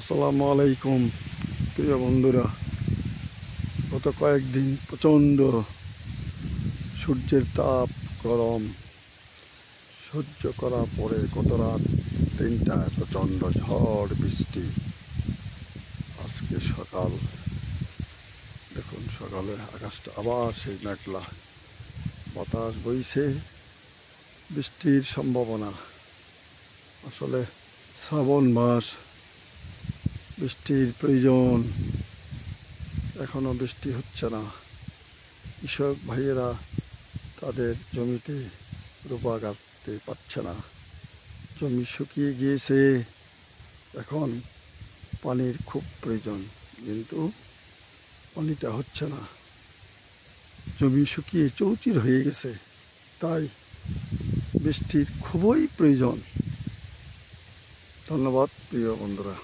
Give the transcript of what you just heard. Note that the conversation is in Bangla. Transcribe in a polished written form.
আসসালামু আলাইকুম প্রিয় বন্ধুরা। গত কয়েকদিন প্রচণ্ড সূর্যের তাপ, গরম সহ্য করার পরে গত রাত 3টায় প্রচণ্ড ঝড় বৃষ্টি। আজকে সকাল দেখুন, সকালে আকাশটা আবার সেই মেঘলা, বাতাস বইছে, বৃষ্টির সম্ভাবনা। আসলে শ্রাবণ মাস, বৃষ্টির প্রয়োজন, এখনো বৃষ্টি হচ্ছে না। কৃষক ভাইয়েরা তাদের জমিতে রোপা গাঁথতে পারছে না, জমি শুকিয়ে গিয়েছে। এখন পানির খুব প্রয়োজন, কিন্তু পানিটা হচ্ছে না, জমি শুকিয়ে চৌচির হয়ে গেছে। তাই বৃষ্টির খুবই প্রয়োজন। ধন্যবাদ প্রিয় বন্ধুরা।